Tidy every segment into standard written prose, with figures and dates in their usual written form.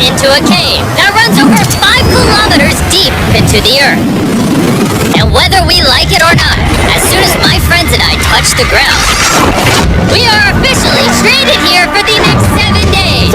into a cave that runs over 5 kilometers deep into the earth. And whether we like it or not, as soon as my friends and I touch the ground, we are officially stranded here for the next 7 days.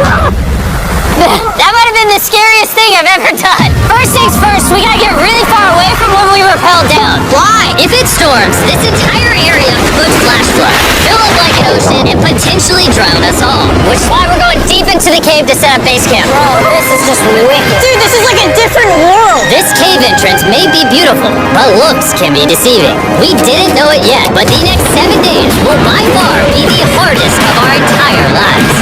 That might have been the scariest thing I've ever done. First things first, we gotta get really far away from when we rappel down. Why? If it storms, this entire area could flash flood, fill up like an ocean, and potentially drown us all. Which is why we're going deep into the cave to set up base camp. Bro, this is just wicked. Dude, this is like a different world. This cave entrance may be beautiful, but looks can be deceiving. We didn't know it yet, but the next 7 days will by far be the hardest of our entire lives.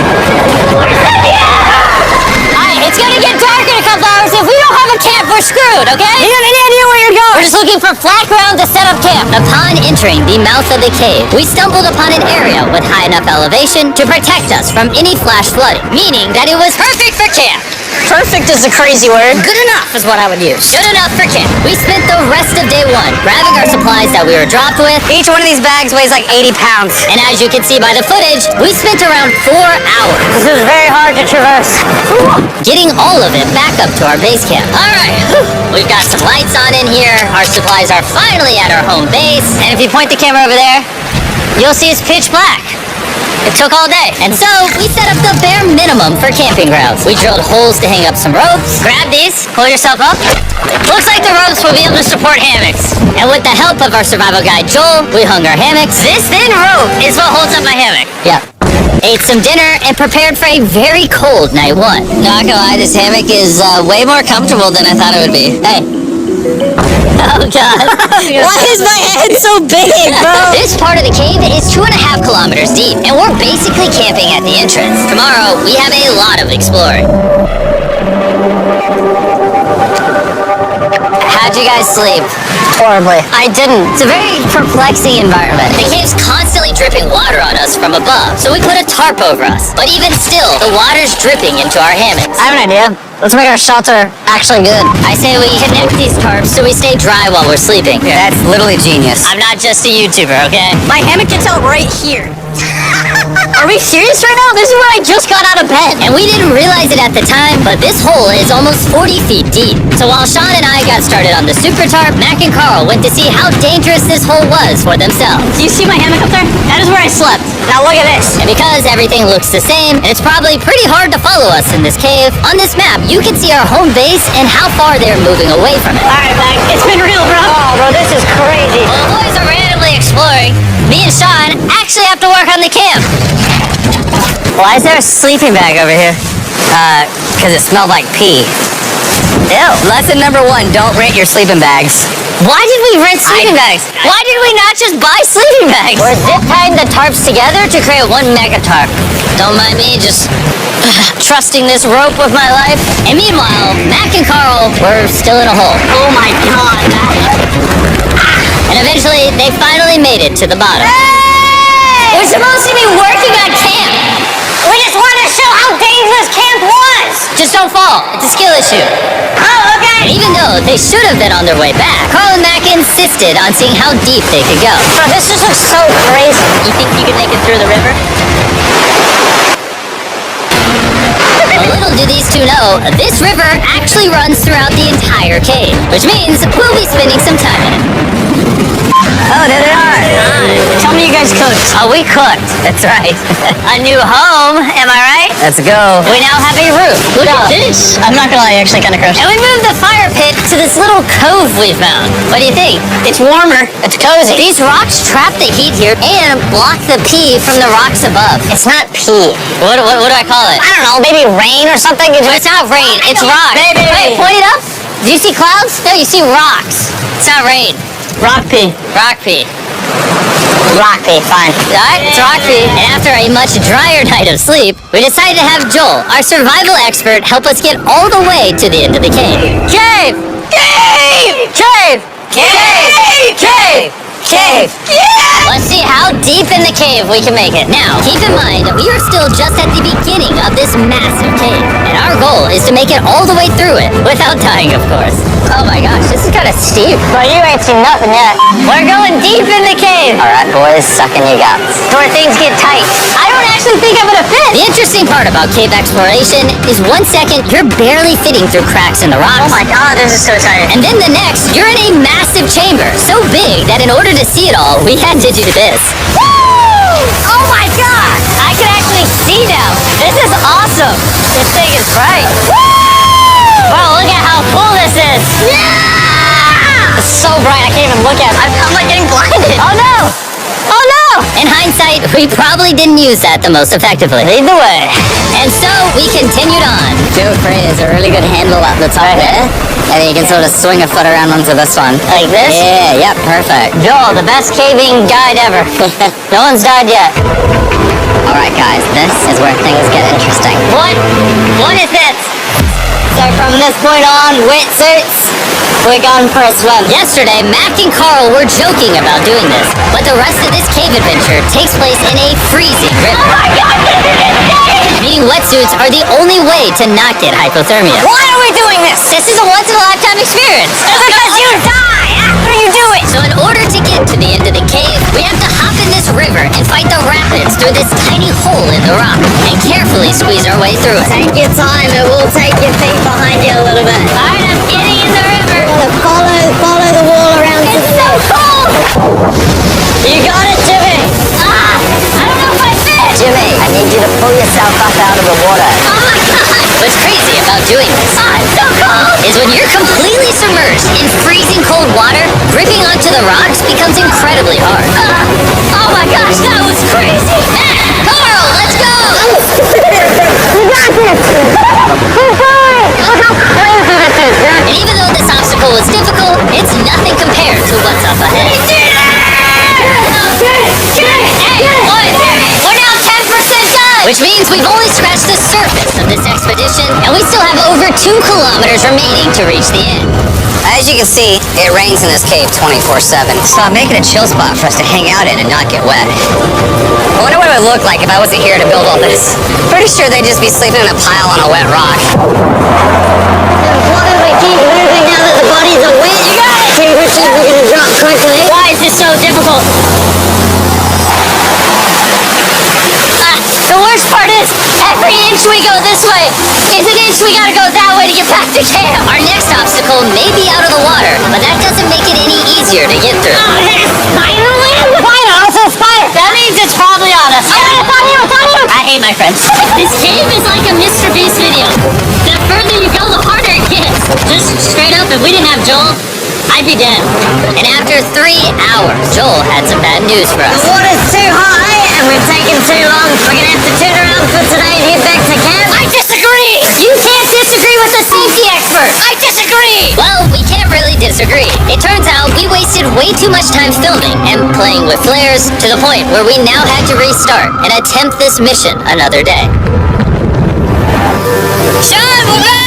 It's gonna get dark in a couple hours. If we don't have a camp, we're screwed, okay? You have any idea where you're going? We're just looking for flat ground to set up camp. Upon entering the mouth of the cave, we stumbled upon an area with high enough elevation to protect us from any flash flooding, meaning that it was perfect for camp. Perfect is a crazy word. Good enough is what I would use. Good enough for camp. We spent the rest of day 1 grabbing our supplies that we were dropped with. Each one of these bags weighs like 80 pounds. And as you can see by the footage, we spent around 4 hours. This is very hard to traverse. Getting all of it back up to our base camp. Alright, we've got some lights on in here. Our supplies are finally at our home base. And if you point the camera over there, you'll see it's pitch black. It took all day. And so, we set up the bare minimum for camping grounds. We drilled holes to hang up some ropes. Grab these, pull yourself up. Looks like the ropes will be able to support hammocks. And with the help of our survival guide, Joel, we hung our hammocks. This thin rope is what holds up my hammock. Yep. Ate some dinner and prepared for a very cold night 1. Not gonna lie, this hammock is way more comfortable than I thought it would be. Hey. Oh god. Why is my head so big, bro? This part of the cave is 2.5 kilometers deep, and we're basically camping at the entrance. Tomorrow, we have a lot of exploring. How'd you guys sleep? Horribly. I didn't. It's a very perplexing environment. The cave's constantly dripping water on us from above, so we put a tarp over us. But even still, the water's dripping into our hammocks. I have an idea. Let's make our shelter actually good. I say we connect these tarps so we stay dry while we're sleeping. Yeah, that's literally genius. I'm not just a YouTuber, okay? My hammock gets out right here. Are we serious right now? This is where I just got out of bed. And we didn't realize it at the time, but this hole is almost 40 feet deep. So while Sean and I got started on the super tarp, Mac and Carl went to see how dangerous this hole was for themselves. Do you see my hammock up there? That is where I slept. Now look at this. And because everything looks the same, and it's probably pretty hard to follow us in this cave, on this map, you can see our home base and how far they're moving away from it. Alright, Mac, it's been real, bro. Oh, bro, this is crazy. Well, the boys are randomly exploring. Me and Sean actually have to work on the camp. Why is there a sleeping bag over here? Because it smelled like pee. Ew. Lesson number 1, don't rent your sleeping bags. Why did we rent sleeping bags? Why did we not just buy sleeping bags? We're zip tying the tarps together to create 1 mega tarp. Don't mind me, just trusting this rope with my life. And meanwhile, Mac and Carl were still in a hole. Oh my god. And eventually, they finally made it to the bottom. Hey! We're supposed to be working on camp. We just wanted to show how dangerous camp was. Just don't fall. It's a skill issue. Oh, okay. And even though they should have been on their way back, Carl and Mac insisted on seeing how deep they could go. Bro, this just looks so crazy. You think you could make it through the river? Little do these two know, this river actually runs throughout the entire cave, which means we'll be spending some time in it. Oh, there they are. Tell me you guys cooked. Oh, we cooked. That's right. A new home, am I right? Let's go. We now have a roof. Look at this. I'm not gonna lie, actually kind of gross. And we moved the fire pit to this little cove we found. What do you think? It's warmer. It's cozy. These rocks trap the heat here and block the pee from the rocks above. It's not pee. What do I call it? I don't know, maybe rain or something? It's not rain, it's rocks. Wait, point it up. Do you see clouds? No, you see rocks. It's not rain. Rock pee. Rock pee. Rock pee, fine. Alright, it's rock pee. And after a much drier night of sleep, we decided to have Joel, our survival expert, help us get all the way to the end of the cave. Cave! Cave! Cave! Cave! Cave! cave! Yeah! Let's see how deep in the cave we can make it. Now, keep in mind that we are still just at the beginning of this massive cave, and our goal is to make it all the way through it, without dying, of course. Oh my gosh, this is kind of steep. But you ain't seen nothing yet. We're going deep in the cave. All right, boys, suck in your guts. Where things get tight. I don't actually think I'm gonna fit. The interesting part about cave exploration is 1 second you're barely fitting through cracks in the rocks. Oh my god, this is so tight. And then the next, you're in a massive chamber, so big that in order to see it all, we had to do this. Woo! Oh my god! I can actually see now. This is awesome. This thing is bright. Woo! Wow, look at how cool this is. Yeah! It's so bright, I can't even look at it. I'm like getting blinded. Oh no! Oh no! In hindsight, we probably didn't use that the most effectively. Lead the way. And so, we continued on. Joe Frey is a really good handle up the top there. And you can sort of swing a foot around onto this one. Like this? Yeah, yep, perfect. Joel, the best caving guide ever. No one's died yet. Alright guys, this is where things get interesting. What is this? So from this point on, wetsuits, we're going for a swim. Yesterday, Mac and Carl were joking about doing this, but the rest of this cave adventure takes place in a freezing river. Oh my god, this is insane! Meaning wetsuits are the only way to not get hypothermia. Why are we doing this? This is a once-in-a-lifetime experience. Because you die after you do it! So in order to get to the end of the cave, we have to hop in this river and fight the rapids through this tiny hole in the rock, and carefully squeeze our way through it. Take your time, it will take your feet behind you a little bit. Alright, I'm getting in the river. Follow the wall around. It's so cold! You got it, Jimmy! I don't know if I fit! Jimmy, I need you to pull yourself up out of the water. Oh my god! What's crazy about doing this so cold! Is when you're completely submerged in freezing cold water, gripping onto the rocks becomes incredibly hard. Oh my gosh, that was crazy! Carl, let's go! You got this! Keep going! Look how crazy this is! And even though this obstacle was difficult, it's nothing compared to what's up ahead. We did it! Hey, boys, we're now 10% done! Which means we've only scratched the surface of this expedition, and we still have over 2 kilometers remaining to reach the end. As you can see, it rains in this cave 24/7, so I'm making a chill spot for us to hang out in and not get wet. I wonder what it would look like if I wasn't here to build all this. Pretty sure they'd just be sleeping in a pile on a wet rock. Why do we keep moving now that the bodies are wet? You got it! Okay, we're gonna drop quickly. Why is this so difficult? The worst part is, every inch we go this way is an inch we gotta go that way to get back to camp. Our next obstacle may be out of the water, but that doesn't make it any easier to get through. Oh, there's a spider land? Spider? It's a spider. That means it's probably on us. It's on you, it's on you. I hate my friends. This cave is like a mrbeast video. The further you go, the harder it gets. Just straight up, if we didn't have Joel, I'd be dead. And after 3 hours, Joel had some bad news for us. The water's too high, and we've taken too long. We're gonna have to turn around for today and head back to camp. I disagree! You can't disagree with the safety expert! I disagree! Well, we can't really disagree. It turns out we wasted way too much time filming and playing with flares to the point where we now had to restart and attempt this mission another day. Sean, we're back!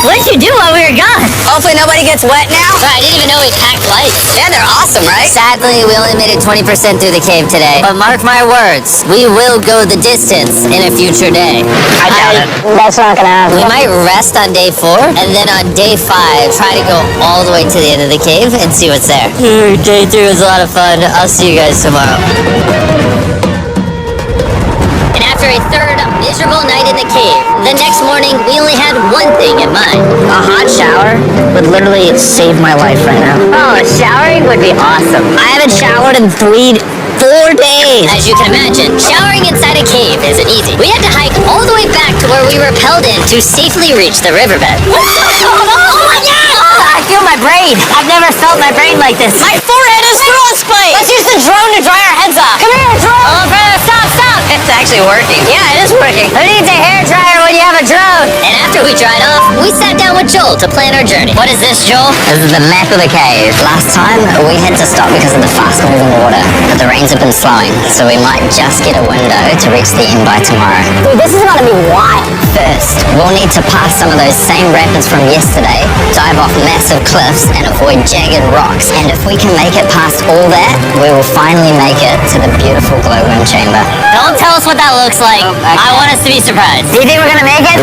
What did you do while we were gone? Hopefully nobody gets wet now. But I didn't even know we packed lights. Yeah, they're awesome, right? Sadly, we only made it 20% through the cave today. But mark my words, we will go the distance in a future day. I doubt it. That's not gonna happen. We might rest on day 4, and then on day 5, try to go all the way to the end of the cave and see what's there. Day 2 was a lot of fun. I'll see you guys tomorrow. And after a third miserable night in the cave, the next morning we only had one thing in mind. A hot shower would literally save my life right now. Oh, showering would be awesome. I haven't showered in 4 days. As you can imagine, showering inside a cave isn't easy. We had to hike all the way back to where we rappelled in to safely reach the riverbed. Oh my god! I feel my brain. I've never felt my brain like this. My forehead is bronze plate. Let's use the drone to dry our heads off. Come here, drone. Oh, brother, stop. It's actually working. Yeah, it is working. Who needs a hairdryer when you have a drone? And after we dried off, we sat down with Joel to plan our journey. What is this, Joel? This is the map of the cave. Last time, we had to stop because of the fast-moving water, but the rains have been slowing, so we might just get a window to reach the end by tomorrow. Dude, this is gonna be wild. First, we'll need to pass some of those same rapids from yesterday, dive off massive cliffs, and avoid jagged rocks. And if we can make it past all that, we will finally make it to the beautiful glowworm chamber. Don't tell us what that looks like. I want us to be surprised. Do you think we're gonna make it?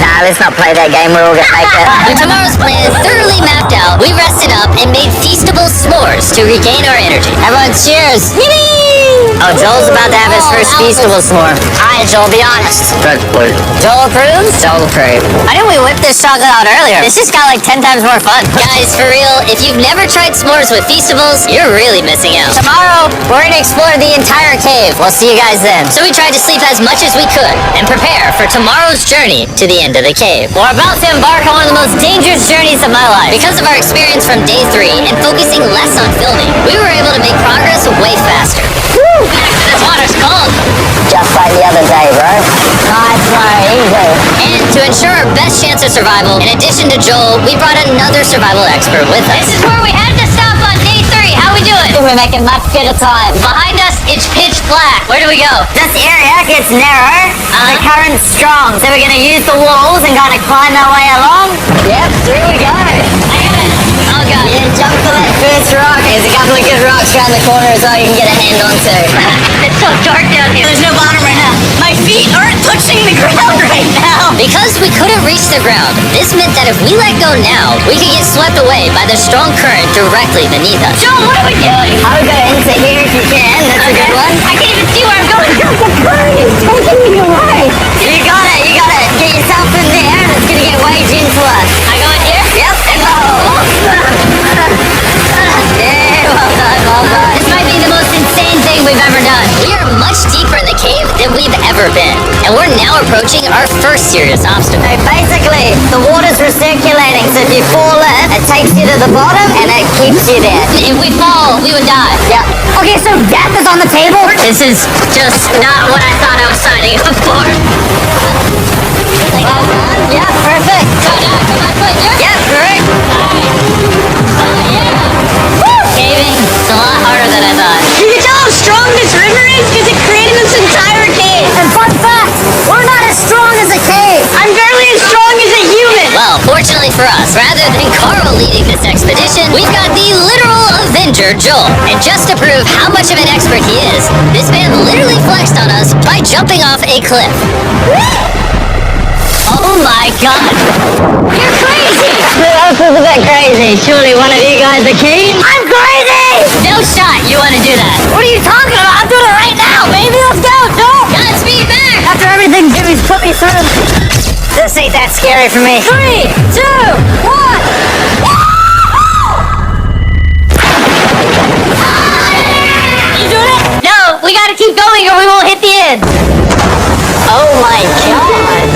Nah, let's not play that game. We're all gonna make it. With tomorrow's plan thoroughly mapped out, we rested up and made feastable s'mores to regain our energy. Everyone cheers! Yippee! Oh, Joel's about to have his first feastable s'more. Alright, Joel, be honest. Joel approves? Joel approves. Why didn't we whip this chocolate out earlier? This just got like 10 times more fun. Guys, for real, if you've never tried s'mores with feastables, you're really missing out. Tomorrow, we're gonna explore the entire cave. We'll see you guys then. So we tried to sleep as much as we could and prepare for tomorrow's journey to the end of the cave. We're about to embark on one of the most dangerous journeys of my life. Because of our experience from day 3 and focusing less on filming, we were able to make progress way faster. Woo! This water's cold. Just like the other day, bro. Nice, bro. Easy. And to ensure our best chance of survival, in addition to Joel, we brought another survival expert with us. This is where we had to stop on day 3. How we doing? We're making much better time. Behind us, it's pitch black. Where do we go? This area gets narrow. The current's strong, so we're gonna use the walls and kind of climb our way along. Yep, through we go. I got it. Oh god. Yeah, jump for that first rock. There's a couple of good rocks around the corner as well you can get a hand onto. It's so dark down here. There's no bottom right now. My feet aren't touching the ground right now. Because we couldn't reach the ground, this meant that if we let go now, we could get swept away by the strong current directly beneath us. Joel, what are we doing? I would go into here if you can. That's a good one. I can't even see where I'm going. The current is taking me away. You got it. You got it. Get yourself in there and it's gonna get way gentler. I go in here? Yep. Yeah, well done, well done. This might be the most insane thing we've ever done. We are much deeper in the cave than we've ever been. And we're now approaching our first serious obstacle. So basically, the water's recirculating, so if you fall in, it takes you to the bottom and it keeps you there. If we fall, we would die. Yep. Okay, so death is on the table? This is just not what I thought I was signing up for. Yeah, perfect. So now, come on, put your... Yeah, correct. Caving, it's a lot harder than I thought. You can tell how strong this river is because it created this entire cave. And fun fact, we're not as strong as a cave. I'm barely as strong as a human. Well, fortunately for us, rather than Carl leading this expedition, we've got the literal Avenger, Joel. And just to prove how much of an expert he is, this man literally flexed on us by jumping off a cliff. Oh my god! You're crazy! Who else is a bit crazy? Surely one of you guys are keen? I'm crazy! No shot you want to do that. What are you talking about? I'm doing it right now, baby! Let's go! Go! Godspeed back! After everything Jimmy's put me through, this ain't that scary for me. 3, 2, 1! You doing it? No! We gotta keep going or we won't hit the end! Oh my god!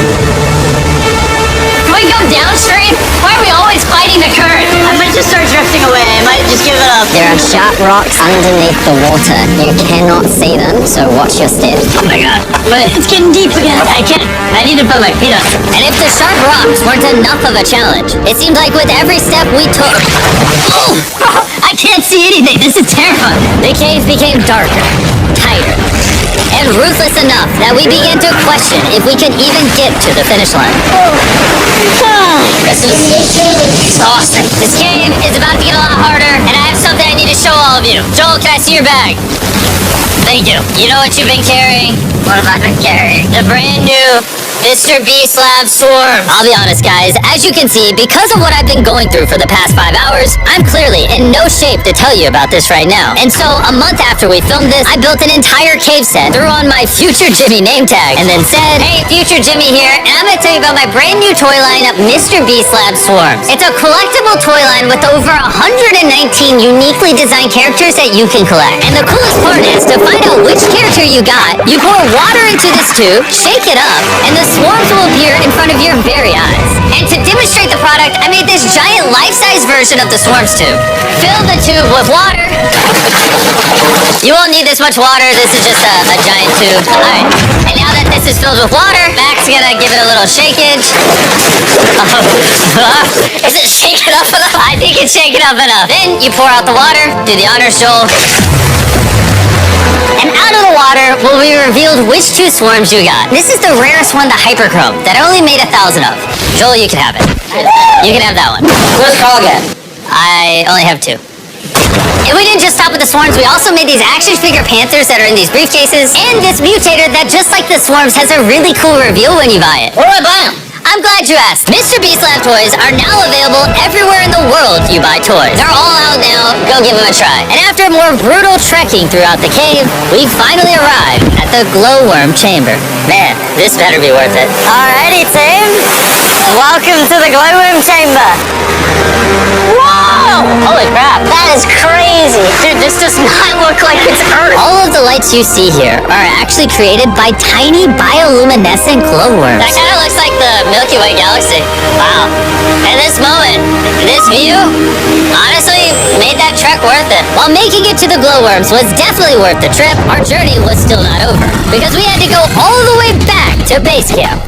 Can we go downstream? Why are we always fighting the current? I might just start drifting away. I might just give it up. There are sharp rocks underneath the water. You cannot see them, so watch your steps. Oh my god. But it's getting deep again. I need to put my feet up. And if the sharp rocks weren't enough of a challenge, it seemed like with every step we took... Oh! I can't see anything. This is terrifying. The cave became darker, tighter, and ruthless enough that we began to question if we could even get to the finish line. This is exhausting. This game is about to get a lot harder, and I have something I need to show all of you. Joel, can I see your bag? Thank you. You know what you've been carrying? What have I been carrying? The brand new mrbeast Lab Swarm. I'll be honest, guys. As you can see, because of what I've been going through for the past 5 hours, I'm clearly in no shape to tell you about this right now. And so, a month after we filmed this, I built an entire cave set, threw on my Future Jimmy name tag, and then said, hey, Future Jimmy here, and I'm gonna tell you about my brand new toy line of mrbeast Lab Swarms. It's a collectible toy line with over 119 uniquely designed characters that you can collect. And the coolest part is, to find out which character you got, you pour water into this tube, shake it up, and the swarms will appear in front of your very eyes. And to demonstrate the product, I made this giant life-size version of the swarms tube. Fill the tube with water. You won't need this much water. This is just a giant tube. Alright. And now that this is filled with water, Mac's gonna give it a little shakeage. Is it shaking up enough? I think it's shaking up enough. Then you pour out the water. Do the honors, Joel. And out of the water will be revealed which two swarms you got. This is the rarest one, the hyperchrome, that I only made 1,000 of. Joel, you can have it. You can have that one. Where's Carl again? I only have 2. And we didn't just stop with the swarms, we also made these action figure panthers that are in these briefcases, and this mutator that, just like the swarms, has a really cool reveal when you buy it. Where do I buy them? I'm glad you asked. Mr. Beast Lab toys are now available everywhere in the world you buy toys. They're all out now. Go give them a try. And after more brutal trekking throughout the cave, we finally arrived at the glowworm chamber. Man, this better be worth it. Alrighty, team. Welcome to the glowworm chamber. Whoa! Holy crap. That is crazy. Dude, this does not look like it's Earth. All of the lights you see here are actually created by tiny bioluminescent glowworms. That kind of looks like the Milky Way galaxy. Wow. And this moment, this view, honestly, made that trek worth it. While making it to the glowworms was definitely worth the trip, our journey was still not over, because we had to go all the way back to base camp.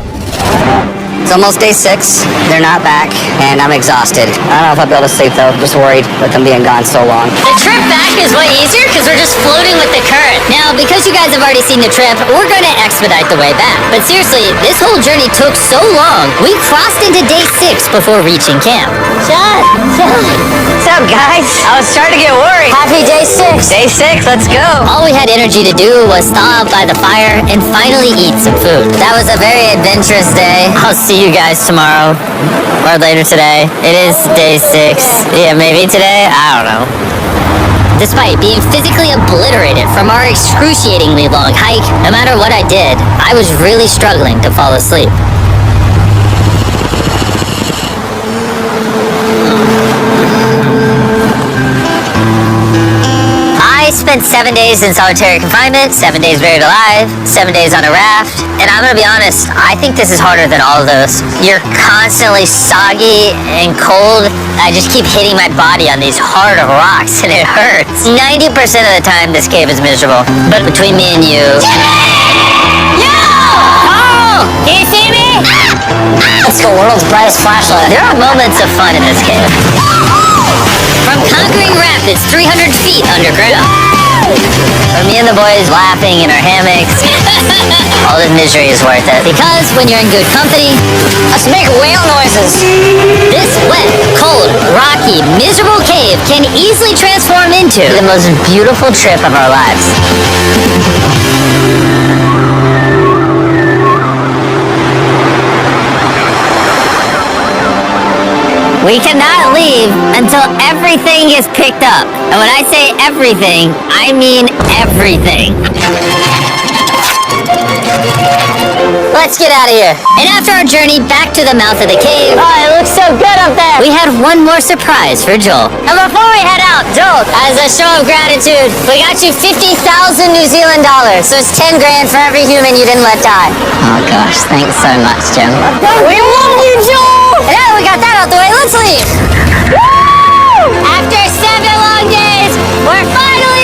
It's almost day 6. They're not back, and I'm exhausted. I don't know if I'll be able to sleep, though. Just worried with them being gone so long. The trip back is way easier because we're just floating with the current. Now, because you guys have already seen the trip, we're going to expedite the way back. But seriously, this whole journey took so long, we crossed into day 6 before reaching camp. John! What's up, guys? I was starting to get worried. Happy day 6. Day 6, let's go. All we had energy to do was thaw out by the fire and finally eat some food. That was a very adventurous day. I'll see you guys tomorrow or later today. It is day 6. Yeah, maybe today. I don't know. Despite being physically obliterated from our excruciatingly long hike, no matter what I did, I was really struggling to fall asleep. I spent 7 days in solitary confinement, 7 days buried alive, 7 days on a raft, and I'm gonna be honest, I think this is harder than all of those. You're constantly soggy and cold. I just keep hitting my body on these hard rocks and it hurts. 90% of the time this cave is miserable, but between me and you... Yo! Carl! Can you see me? It's the world's brightest flashlight. There are moments of fun in this cave. From conquering rapids 300 feet underground. From me and the boys laughing in our hammocks. All the misery is worth it. Because when you're in good company, Let's make whale noises. this wet, cold, rocky, miserable cave can easily transform into the most beautiful trip of our lives. We cannot leave until everything is picked up. And when I say everything, I mean everything. Let's get out of here. And after our journey back to the mouth of the cave, Oh, it looks so good up there. we had one more surprise for Joel. And before we head out, Joel, as a show of gratitude, we got you 50,000 New Zealand dollars. So it's 10 grand for every human you didn't let die. Oh, gosh, thanks so much, Jim. We love you, Joel! And now that we got that out the way, let's leave. Woo! After 7 long days, we're finally